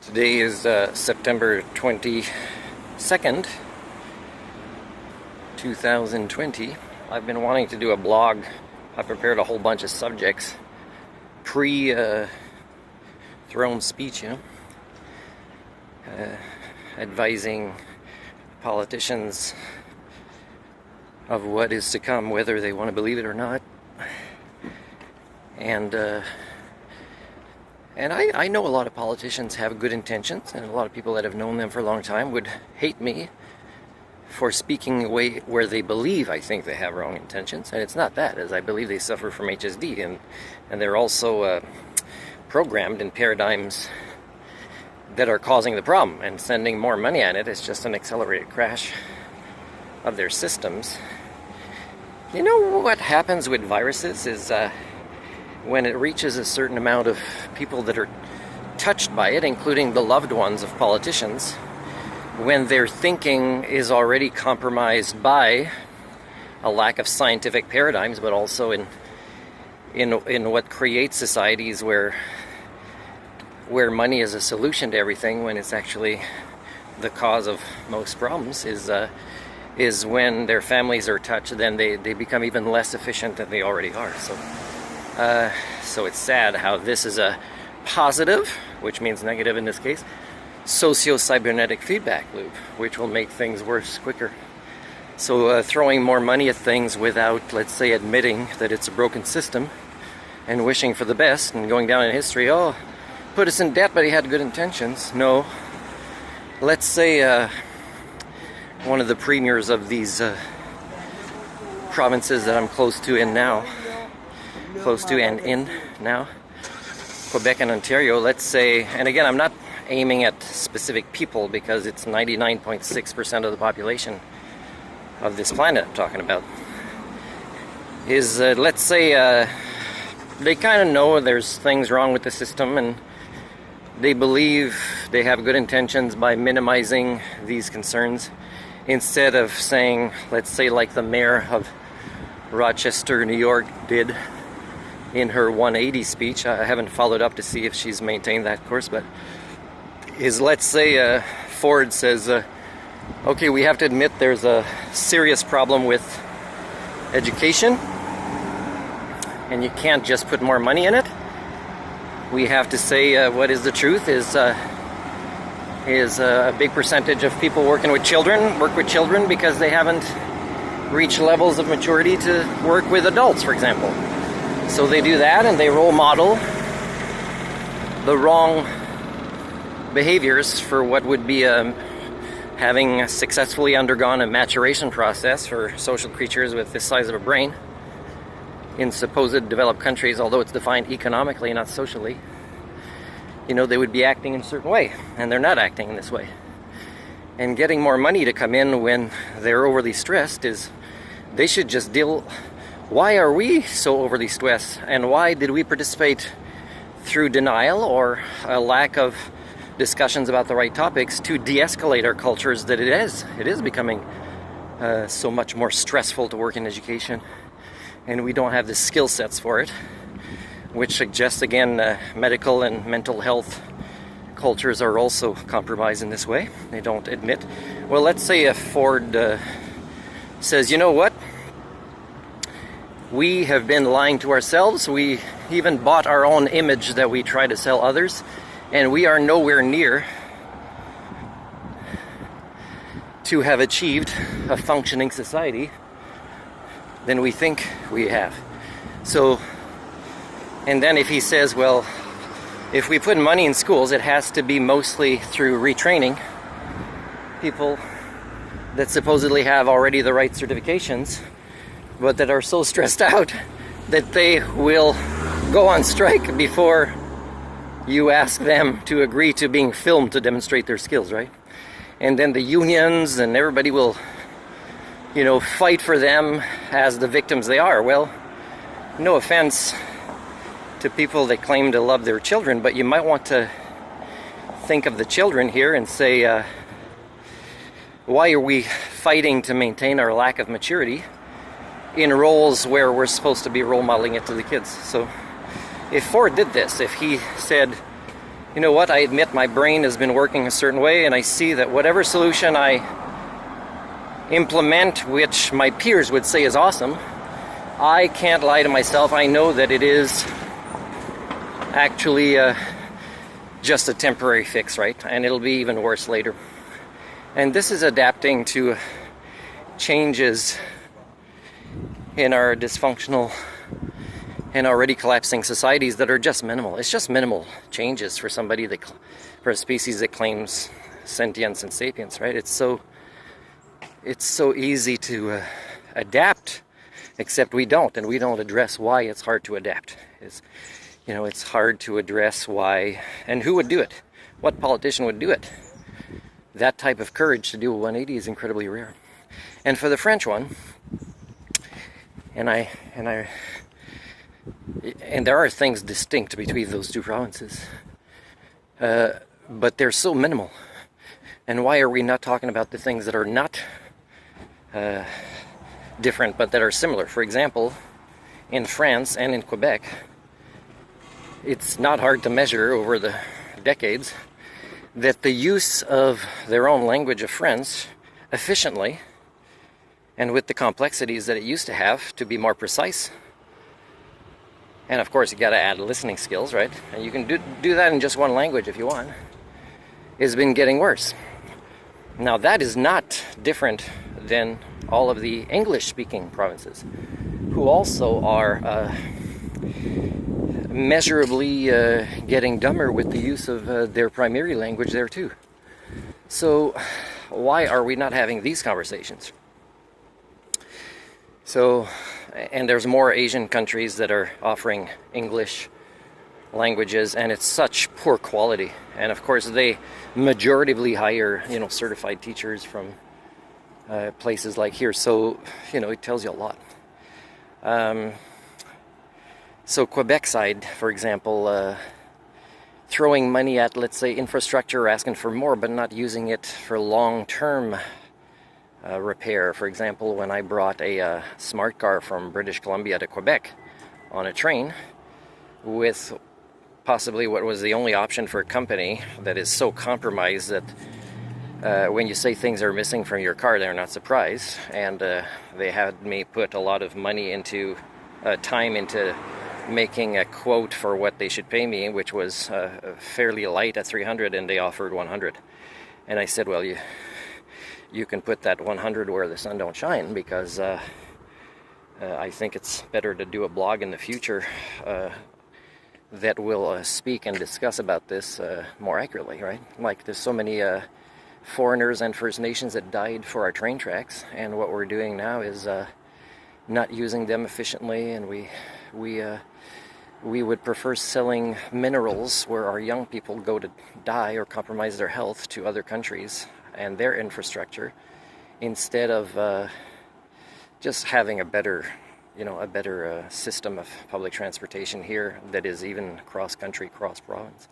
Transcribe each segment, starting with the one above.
Today is September 22nd, 2020. I've been wanting to do a blog. I prepared a whole bunch of subjects pre-throne speech, advising politicians of what is to come, whether they want to believe it or not. And I know a lot of politicians have good intentions, and a lot of people that have known them for a long time would hate me for speaking away where they believe I think they have wrong intentions. And it's not that, as I believe they suffer from HSD, and they're also programmed in paradigms that are causing the problem, and sending more money at it is just an accelerated crash of their systems. You know what happens with viruses is when it reaches a certain amount of people that are touched by it, including the loved ones of politicians, when their thinking is already compromised by a lack of scientific paradigms, but also in what creates societies where money is a solution to everything, when it's actually the cause of most problems, is when their families are touched, then they become even less efficient than they already are. So it's sad how this is a positive, which means negative in this case, sociocybernetic feedback loop, which will make things worse quicker. So throwing more money at things without, let's say, admitting that it's a broken system and wishing for the best and going down in history, oh, put us in debt, but he had good intentions. No. Let's say one of the premiers of these provinces that I'm close to and in now, Quebec and Ontario, let's say, and again, I'm not aiming at specific people because it's 99.6% of the population of this planet I'm talking about, is let's say they kind of know there's things wrong with the system, and they believe they have good intentions by minimizing these concerns, instead of saying, let's say, like the mayor of Rochester, New York did in her 180 speech. I haven't followed up to see if she's maintained that course, but is, let's say, Ford says, okay, we have to admit there's a serious problem with education, and you can't just put more money in it. We have to say what is the truth is a big percentage of people work with children because they haven't reached levels of maturity to work with adults, for example. So they do that, and they role model the wrong behaviors for what would be having successfully undergone a maturation process for social creatures with this size of a brain in supposed developed countries, although it's defined economically, not socially. You know, they would be acting in a certain way, and they're not acting in this way. And getting more money to come in when they're overly stressed is, they should just deal. Why are we so overly stressed, and why did we participate through denial or a lack of discussions about the right topics to de-escalate our cultures that it is becoming so much more stressful to work in education, and we don't have the skill sets for it, which suggests, again, medical and mental health cultures are also compromised in this way. They don't admit. Well, let's say if Ford says, you know what, we have been lying to ourselves. We even bought our own image that we try to sell others, and we are nowhere near to have achieved a functioning society than we think we have. So, and then if he says, well, if we put money in schools, it has to be mostly through retraining people that supposedly have already the right certifications, but that are so stressed out that they will go on strike before you ask them to agree to being filmed to demonstrate their skills, right? And then the unions and everybody will, fight for them as the victims they are. Well, no offense to people that claim to love their children, but you might want to think of the children here and say, why are we fighting to maintain our lack of maturity in roles where we're supposed to be role modeling it to the kids? So if Ford did this, if he said, you know what, I admit my brain has been working a certain way, and I see that whatever solution I implement, which my peers would say is awesome, I can't lie to myself. I know that it is actually just a temporary fix, right? And it'll be even worse later. And this is adapting to changes in our dysfunctional and already collapsing societies that are just minimal. It's just minimal changes for somebody that, for a species that claims sentience and sapience, right? It's so easy to adapt, except we don't, and we don't address why it's hard to adapt. It's hard to address why, and who would do it? What politician would do it? That type of courage to do a 180 is incredibly rare. And for the French one, and there are things distinct between those two provinces, but they're so minimal. And why are we not talking about the things that are not different but that are similar? For example, in France and in Quebec, it's not hard to measure over the decades that the use of their own language of French efficiently and with the complexities that it used to have to be more precise. And of course, you got to add listening skills, right? And you can do that in just one language if you want. Has been getting worse. Now that is not different than all of the English-speaking provinces, who also are measurably getting dumber with the use of their primary language there too. So why are we not having these conversations? So, and there's more Asian countries that are offering English languages, and it's such poor quality. And of course, they majoritively hire, certified teachers from places like here. So, it tells you a lot. So Quebec side, for example, throwing money at, let's say, infrastructure, asking for more, but not using it for long-term repair. For example, when I brought a smart car from British Columbia to Quebec on a train with possibly what was the only option for a company that is so compromised that when you say things are missing from your car, they're not surprised. And they had me put a lot of money into time into making a quote for what they should pay me, which was fairly light at 300, and they offered 100. And I said, well, you can put that 100 where the sun don't shine, because I think it's better to do a blog in the future that will speak and discuss about this more accurately, right? Like, there's so many foreigners and First Nations that died for our train tracks, and what we're doing now is not using them efficiently, and we would prefer selling minerals where our young people go to die or compromise their health to other countries and their infrastructure, instead of just having a better system of public transportation here that is even cross-country, cross-province.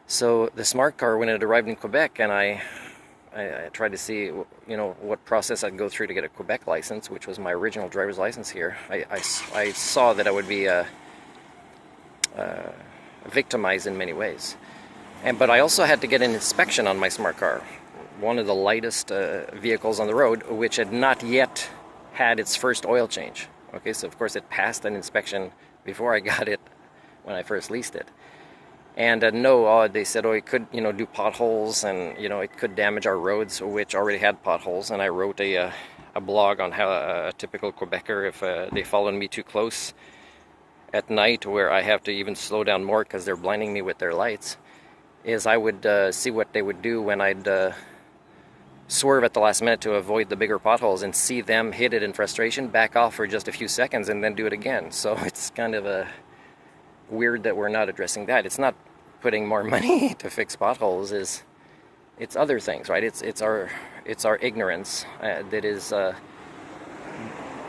So the smart car, when it arrived in Quebec, and I tried to see, what process I'd go through to get a Quebec license, which was my original driver's license here, I saw that I would be victimized in many ways. But I also had to get an inspection on my smart car, one of the lightest vehicles on the road, which had not yet had its first oil change. Okay, so of course it passed an inspection before I got it when I first leased it. And they said, it could, do potholes, and, it could damage our roads, which already had potholes. And I wrote a blog on how a typical Quebecer, if they followed me too close at night, where I have to even slow down more because they're blinding me with their lights, is I would see what they would do when I'd swerve at the last minute to avoid the bigger potholes, and see them hit it in frustration, back off for just a few seconds, and then do it again. So it's kind of weird that we're not addressing that. It's not putting more money to fix potholes, it's other things, right? It's our ignorance that is a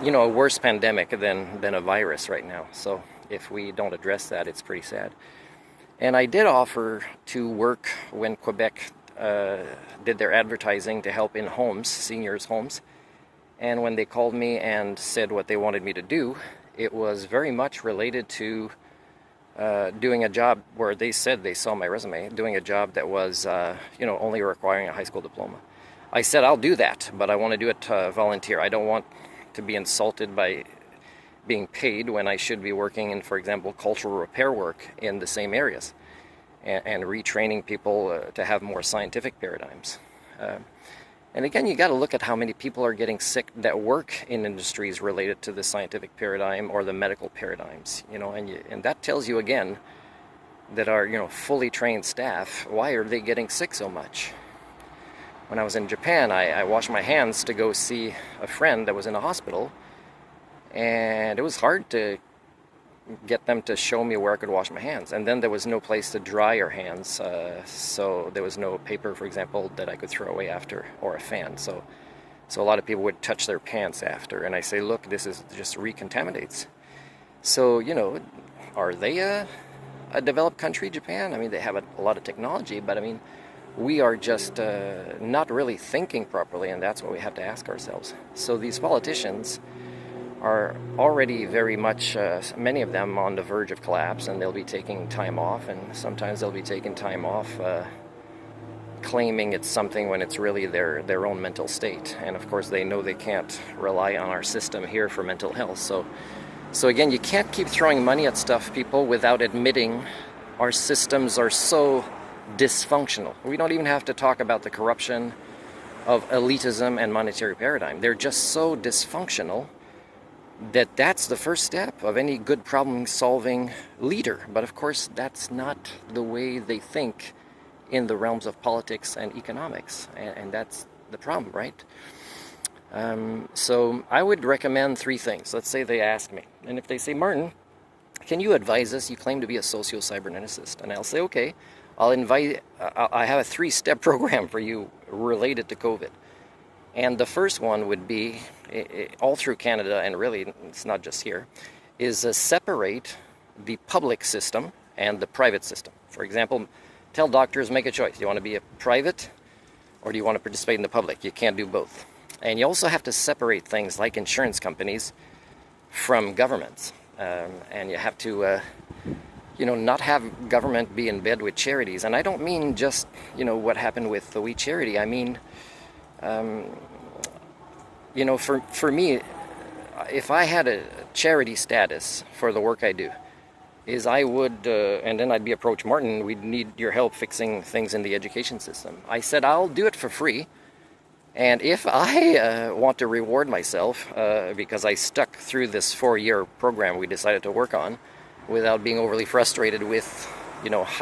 worse pandemic than a virus right now. So if we don't address that, it's pretty sad. And I did offer to work when Quebec did their advertising to help in homes, seniors' homes. And when they called me and said what they wanted me to do, it was very much related to doing a job where they said they saw my resume, doing a job that was, only requiring a high school diploma. I said, I'll do that, but I want to do it volunteer. I don't want to be insulted by being paid when I should be working in, for example, cultural repair work in the same areas and retraining people to have more scientific paradigms. And again, you got to look at how many people are getting sick that work in industries related to the scientific paradigm or the medical paradigms, and that tells you again that our, fully trained staff, why are they getting sick so much? When I was in Japan, I washed my hands to go see a friend that was in a hospital, and it was hard to get them to show me where I could wash my hands. And then there was no place to dry your hands, so there was no paper, for example, that I could throw away after, or a fan. So a lot of people would touch their pants after, and I say, look, this is just recontaminates. So, are they a developed country, Japan? I mean, they have a lot of technology, but I mean, we are just not really thinking properly, and that's what we have to ask ourselves. So these politicians are already very much, many of them, on the verge of collapse, and they'll be taking time off, and sometimes they'll be taking time off claiming it's something when it's really their own mental state. And of course they know they can't rely on our system here for mental health. So again, you can't keep throwing money at stuff, people, without admitting our systems are so dysfunctional. We don't even have to talk about the corruption of elitism and monetary paradigm. They're just so dysfunctional that's the first step of any good problem-solving leader. But of course, that's not the way they think in the realms of politics and economics, and that's the problem, right? So I would recommend 3 things. Let's say they ask me, and if they say, Martin, can you advise us? You claim to be a sociocyberneticist. And I'll say, okay, I have a 3-step program for you related to COVID. And the first one would be, all through Canada, and really it's not just here, is separate the public system and the private system. For example, tell doctors, make a choice. Do you want to be a private or do you want to participate in the public? You can't do both. And you also have to separate things like insurance companies from governments. And you have to, not have government be in bed with charities. And I don't mean just, what happened with the We Charity. I mean, for me, if I had a charity status for the work I do, is I would, and then I'd be approached, Martin, we'd need your help fixing things in the education system. I said, I'll do it for free. And if I want to reward myself, because I stuck through this 4-year program we decided to work on, without being overly frustrated with, how